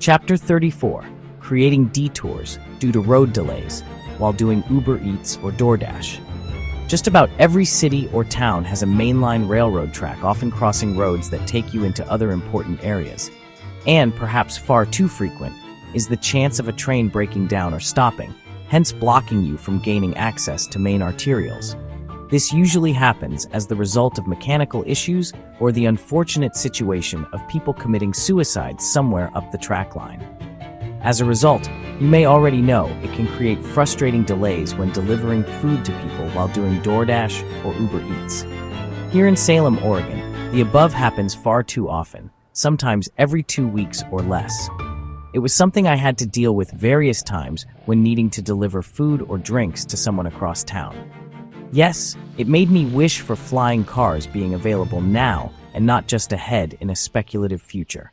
Chapter 34: Creating Detours Due to Road Delays While Doing Uber Eats or DoorDash. Just about every city or town has a mainline railroad track, often crossing roads that take you into other important areas. And, perhaps far too frequent, is the chance of a train breaking down or stopping, hence blocking you from gaining access to main arterials. This usually happens as the result of mechanical issues or the unfortunate situation of people committing suicide somewhere up the track line. As a result, you may already know it can create frustrating delays when delivering food to people while doing DoorDash or Uber Eats. Here in Salem, Oregon, the above happens far too often, sometimes every 2 weeks or less. It was something I had to deal with various times when needing to deliver food or drinks to someone across town. Yes, it made me wish for flying cars being available now and not just ahead in a speculative future.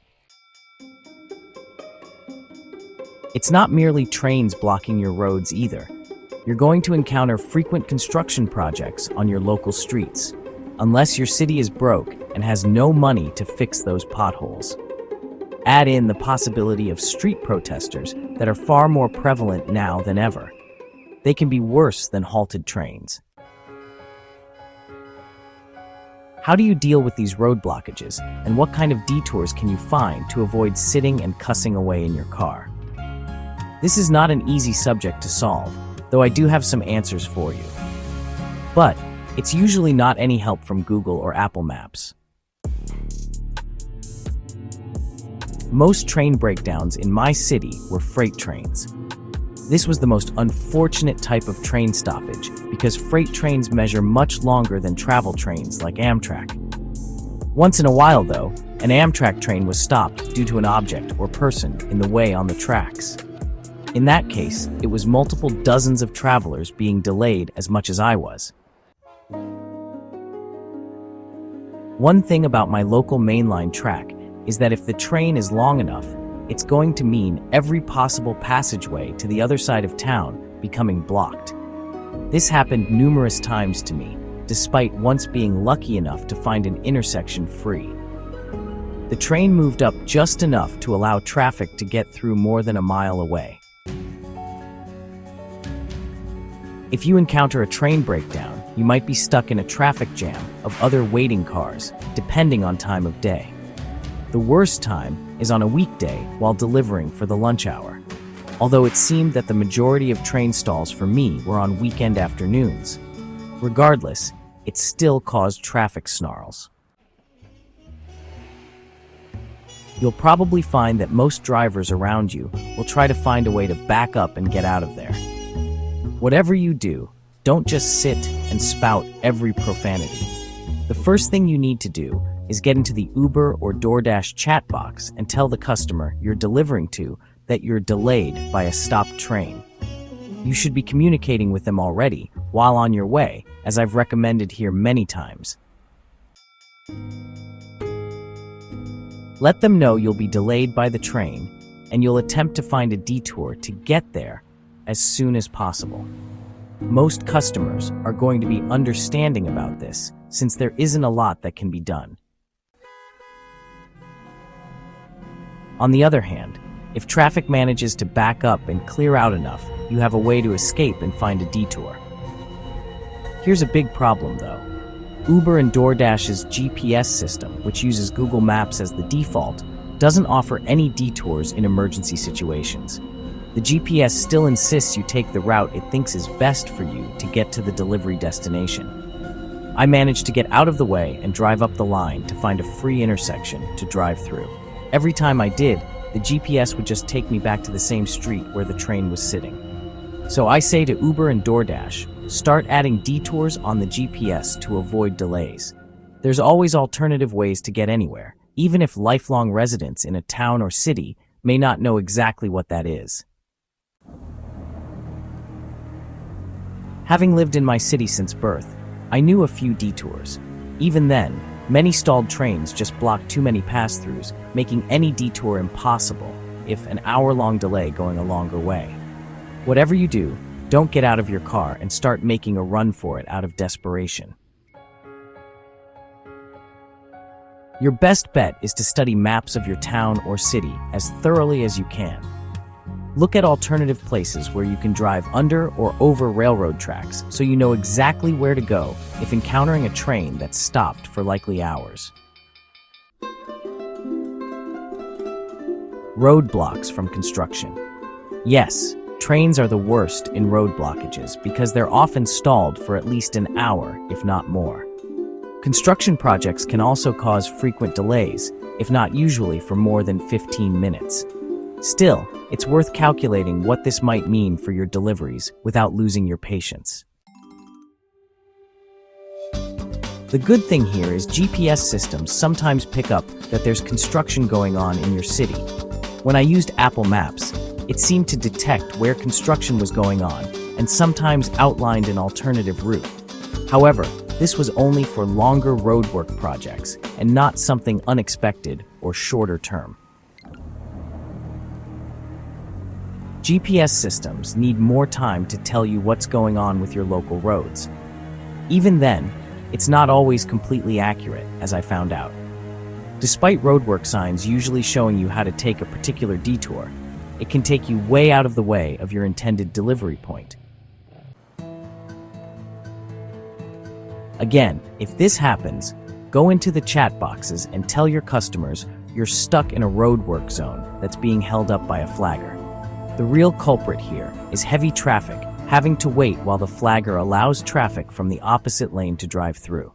It's not merely trains blocking your roads either. You're going to encounter frequent construction projects on your local streets, unless your city is broke and has no money to fix those potholes. Add in the possibility of street protesters that are far more prevalent now than ever. They can be worse than halted trains. How do you deal with these road blockages, and what kind of detours can you find to avoid sitting and cussing away in your car? This is not an easy subject to solve, though I do have some answers for you. But it's usually not any help from Google or Apple Maps. Most train breakdowns in my city were freight trains. This was the most unfortunate type of train stoppage because freight trains measure much longer than travel trains like Amtrak. Once in a while, though, an Amtrak train was stopped due to an object or person in the way on the tracks. In that case, it was multiple dozens of travelers being delayed as much as I was. One thing about my local mainline track is that if the train is long enough, it's going to mean every possible passageway to the other side of town becoming blocked. This happened numerous times to me, despite once being lucky enough to find an intersection free. The train moved up just enough to allow traffic to get through more than a mile away. If you encounter a train breakdown, you might be stuck in a traffic jam of other waiting cars, depending on time of day. The worst time is on a weekday while delivering for the lunch hour, although it seemed that the majority of train stalls for me were on weekend afternoons. Regardless, it still caused traffic snarls. You'll probably find that most drivers around you will try to find a way to back up and get out of there. Whatever you do, don't just sit and spout every profanity. The first thing you need to do is get into the Uber or DoorDash chat box and tell the customer you're delivering to that you're delayed by a stopped train. You should be communicating with them already while on your way, as I've recommended here many times. Let them know you'll be delayed by the train, and you'll attempt to find a detour to get there as soon as possible. Most customers are going to be understanding about this, since there isn't a lot that can be done. On the other hand, if traffic manages to back up and clear out enough, you have a way to escape and find a detour. Here's a big problem, though. Uber and DoorDash's GPS system, which uses Google Maps as the default, doesn't offer any detours in emergency situations. The GPS still insists you take the route it thinks is best for you to get to the delivery destination. I managed to get out of the way and drive up the line to find a free intersection to drive through. Every time I did, the GPS would just take me back to the same street where the train was sitting. So I say to Uber and DoorDash, start adding detours on the GPS to avoid delays. There's always alternative ways to get anywhere, even if lifelong residents in a town or city may not know exactly what that is. Having lived in my city since birth, I knew a few detours. Even then, many stalled trains just blocked too many pass-throughs, making any detour impossible, if an hour-long delay going a longer way. Whatever you do, don't get out of your car and start making a run for it out of desperation. Your best bet is to study maps of your town or city as thoroughly as you can. Look at alternative places where you can drive under or over railroad tracks so you know exactly where to go if encountering a train that's stopped for likely hours. Roadblocks from construction. Yes, trains are the worst in road blockages because they're often stalled for at least an hour, if not more. Construction projects can also cause frequent delays, if not usually for more than 15 minutes. Still, it's worth calculating what this might mean for your deliveries without losing your patience. The good thing here is GPS systems sometimes pick up that there's construction going on in your city. When I used Apple Maps, it seemed to detect where construction was going on and sometimes outlined an alternative route. However, this was only for longer roadwork projects and not something unexpected or shorter term. GPS systems need more time to tell you what's going on with your local roads. Even then, it's not always completely accurate, as I found out. Despite roadwork signs usually showing you how to take a particular detour, it can take you way out of the way of your intended delivery point. Again, if this happens, go into the chat boxes and tell your customers you're stuck in a roadwork zone that's being held up by a flagger. The real culprit here is heavy traffic, having to wait while the flagger allows traffic from the opposite lane to drive through.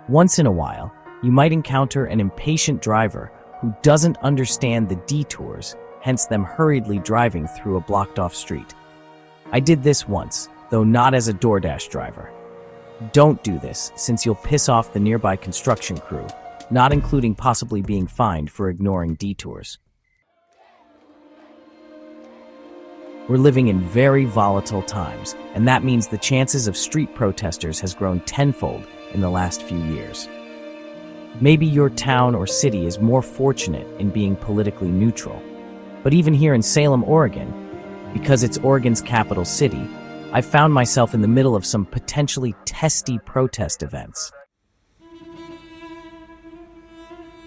Once in a while, you might encounter an impatient driver who doesn't understand the detours, hence them hurriedly driving through a blocked-off street. I did this once, though not as a DoorDash driver. Don't do this, since you'll piss off the nearby construction crew, not including possibly being fined for ignoring detours. We're living in very volatile times, and that means the chances of street protesters has grown tenfold in the last few years. Maybe your town or city is more fortunate in being politically neutral, but even here in Salem, Oregon, because it's Oregon's capital city, I found myself in the middle of some potentially testy protest events.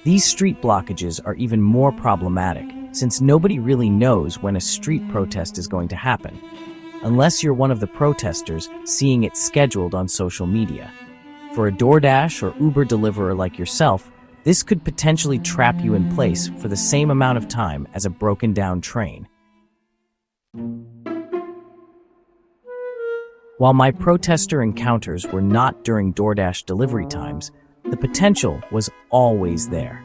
These street blockages are even more problematic, since nobody really knows when a street protest is going to happen, unless you're one of the protesters seeing it scheduled on social media. For a DoorDash or Uber deliverer like yourself, this could potentially trap you in place for the same amount of time as a broken-down train. While my protester encounters were not during DoorDash delivery times, the potential was always there.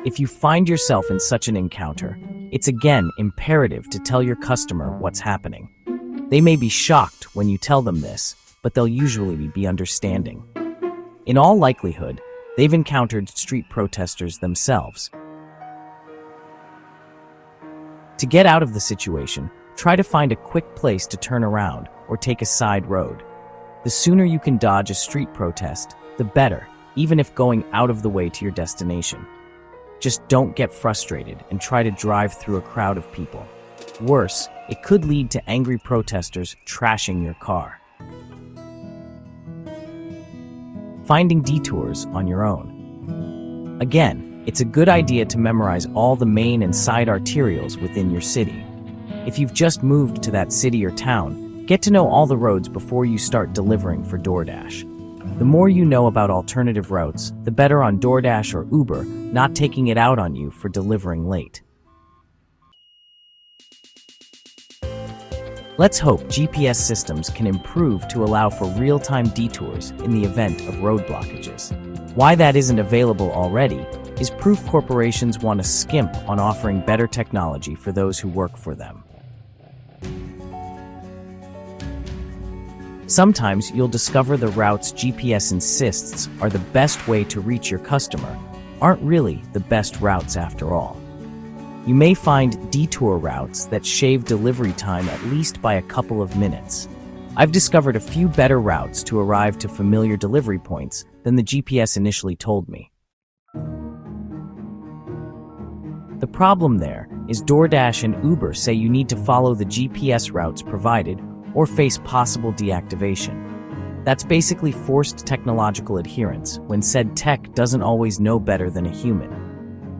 If you find yourself in such an encounter, it's again imperative to tell your customer what's happening. They may be shocked when you tell them this, but they'll usually be understanding. In all likelihood, they've encountered street protesters themselves. To get out of the situation, try to find a quick place to turn around or take a side road. The sooner you can dodge a street protest, the better, even if going out of the way to your destination. Just don't get frustrated and try to drive through a crowd of people. Worse, it could lead to angry protesters trashing your car. Finding detours on your own. Again, it's a good idea to memorize all the main and side arterials within your city. If you've just moved to that city or town, get to know all the roads before you start delivering for DoorDash. The more you know about alternative routes, the better on DoorDash or Uber not taking it out on you for delivering late. Let's hope GPS systems can improve to allow for real-time detours in the event of road blockages. Why that isn't available already is proof corporations want to skimp on offering better technology for those who work for them. Sometimes you'll discover the routes GPS insists are the best way to reach your customer aren't really the best routes after all. You may find detour routes that shave delivery time at least by a couple of minutes. I've discovered a few better routes to arrive to familiar delivery points than the GPS initially told me. The problem there is DoorDash and Uber say you need to follow the GPS routes provided or face possible deactivation. That's basically forced technological adherence, when said tech doesn't always know better than a human.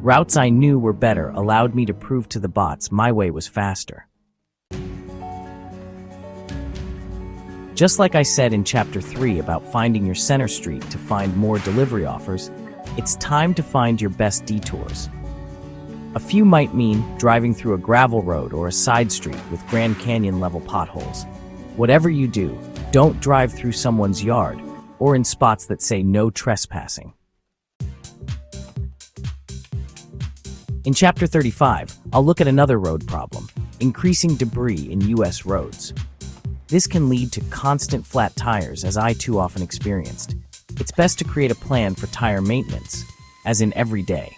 Routes I knew were better allowed me to prove to the bots my way was faster. Just like I said in Chapter 3 about finding your center street to find more delivery offers, it's time to find your best detours. A few might mean driving through a gravel road or a side street with Grand Canyon-level potholes. Whatever you do, don't drive through someone's yard or in spots that say no trespassing. In Chapter 35, I'll look at another road problem: increasing debris in U.S. roads. This can lead to constant flat tires, as I too often experienced. It's best to create a plan for tire maintenance, as in every day.